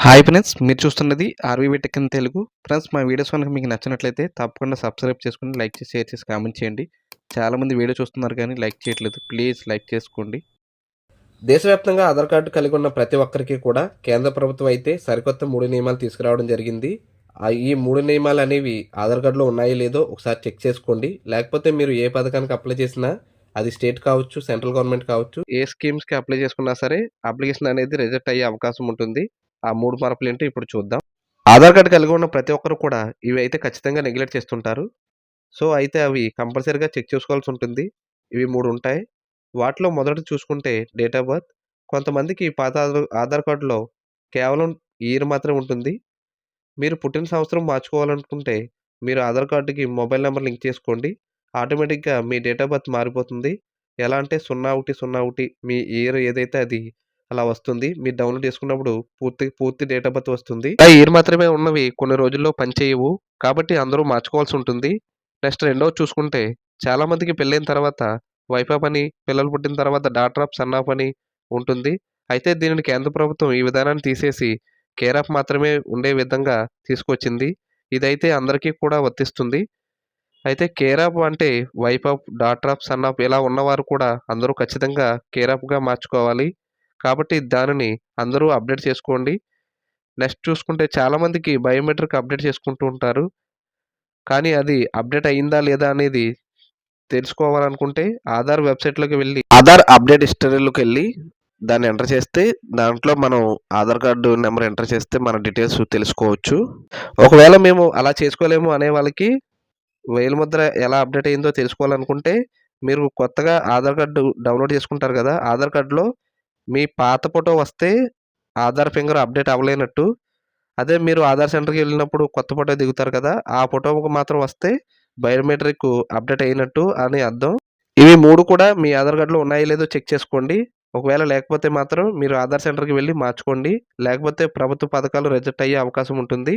Hi friends, మీరు చూస్తున్నది ఆర్వీవీ tech in Telugu. Friends, మా వీడియోస్ కనుక మీకు నచ్చినట్లయితే తప్పకుండా సబ్స్క్రైబ్ చేసుకొని లైక్ చేసి షేర్ చేసి కామెంట్ చేయండి. చాలామంది వీడియో చూస్తున్నారు కానీ లైక్ చేయట్లేదు. ప్లీజ్ లైక్ చేసుకోండి. దేశవ్యాప్తంగా ఆధార్ కార్డు కలిగి ఉన్న ప్రతి ఒక్కరికి కూడా కేంద్ర ప్రభుత్వం అయితే సరికొత్త 3 నియమాలు తీసుకురావడం జరిగింది. ఈ 3 నియమాలు అనేవి ఆధార్ కార్డులో ఉన్నాయో లేదో ఒకసారి చెక్ చేసుకోండి. లేకపోతే మీరు ఏ పథకానికి అప్లై చేసినా అది స్టేట్ కావచ్చు, సెంట్రల్ గవర్నమెంట్ కావచ్చు, ఏ స్కీమ్స్కి అప్లై చేసుకున్నా సరే అప్లికేషన్ అనేది రిజెక్ట్ అయ్యే అవకాశం ఉంటుంది. ఆ 3 మార్పులు ఏంటో ఇప్పుడు చూద్దాం. ఆధార్ కార్డు కలిగి ఉన్న ప్రతి ఒక్కరు కూడా ఇవి అయితే ఖచ్చితంగా నెగ్లెక్ట్ చేస్తుంటారు. సో అయితే అవి కంపల్సరీగా చెక్ చేసుకోవాల్సి ఉంటుంది. ఇవి 3 ఉంటాయి. వాటిలో మొదటి చూసుకుంటే డేట్ ఆఫ్ బర్త్. కొంతమందికి పాత ఆధార్ కార్డులో కేవలం ఇయర్ మాత్రమే ఉంటుంది. మీరు పుట్టిన సంవత్సరం మార్చుకోవాలనుకుంటే మీరు ఆధార్ కార్డుకి మొబైల్ నెంబర్ లింక్ చేసుకోండి. ఆటోమేటిక్‌గా మీ డేట్ ఆఫ్ బర్త్ మారిపోతుంది. ఎలా అంటే 0101 మీ ఇయర్ ఏదైతే అది అలా వస్తుంది. మీరు డౌన్‌లోడ్ చేసుకున్నప్పుడు పూర్తి డేట్ ఆఫ్ బర్త్ వస్తుంది. ఆ ఇయర్ మాత్రమే ఉన్నవి కొన్ని రోజుల్లో పనిచేయవు. కాబట్టి అందరూ మార్చుకోవాల్సి ఉంటుంది. నెక్స్ట్ రెండోది చూసుకుంటే చాలామందికి పెళ్ళైన తర్వాత వైఫ్ ఆఫ్ అని, పిల్లలు పుట్టిన తర్వాత డాటర్ ఆఫ్, సన్ ఆఫ్ అని ఉంటుంది. అయితే దీనిని కేంద్ర ప్రభుత్వం ఈ విధానాన్ని తీసేసి కేర్ ఆఫ్ మాత్రమే ఉండే విధంగా తీసుకొచ్చింది. ఇదైతే అందరికీ కూడా వర్తిస్తుంది. అయితే కేర్ ఆఫ్ అంటే wife of, daughter of, son of ఇలా ఉన్నవారు కూడా అందరూ ఖచ్చితంగా కేర్ ఆఫ్‌గా మార్చుకోవాలి. కాబట్టి దానిని అందరూ అప్డేట్ చేసుకోండి. నెక్స్ట్ చూసుకుంటే చాలామందికి బయోమెట్రిక్ అప్డేట్ చేసుకుంటూ ఉంటారు. కానీ అది అప్డేట్ అయిందా లేదా అనేది తెలుసుకోవాలనుకుంటే ఆధార్ వెబ్‌సైట్‌లోకి వెళ్ళి ఆధార్ అప్డేట్ హిస్టరీలోకెళ్ళి దాన్ని ఎంటర్ చేస్తే దాంట్లో మనం ఆధార్ కార్డు నెంబర్ ఎంటర్ చేస్తే మన డీటెయిల్స్ తెలుసుకోవచ్చు. ఒకవేళ మేము అలా చేసుకోలేము అనే వాళ్ళకి వేలిముద్ర ఎలా అప్డేట్ అయిందో తెలుసుకోవాలనుకుంటే మీరు కొత్తగా ఆధార్ కార్డు డౌన్లోడ్ చేసుకుంటారు కదా! ఆధార్ కార్డులో మీ పాత ఫోటో వస్తే ఆధార్ ఫింగర్ అప్డేట్ అవ్వలేనట్టు. అదే మీరు ఆధార్ సెంటర్‌కి వెళ్ళినప్పుడు కొత్త ఫోటో దిగుతారు కదా! ఆ ఫోటోకి మాత్రం వస్తే బయోమెట్రిక్ అప్డేట్ అయినట్టు అని అర్థం. ఇవి 3 కూడా మీ ఆధార్ కార్డులో ఉన్నాయో లేదో చెక్ చేసుకోండి. ఒకవేళ లేకపోతే మాత్రం మీరు ఆధార్ సెంటర్‌కి వెళ్లి మార్చుకోండి. లేకపోతే ప్రభుత్వ పథకాలు రిజెక్ట్ అయ్యే అవకాశం ఉంటుంది.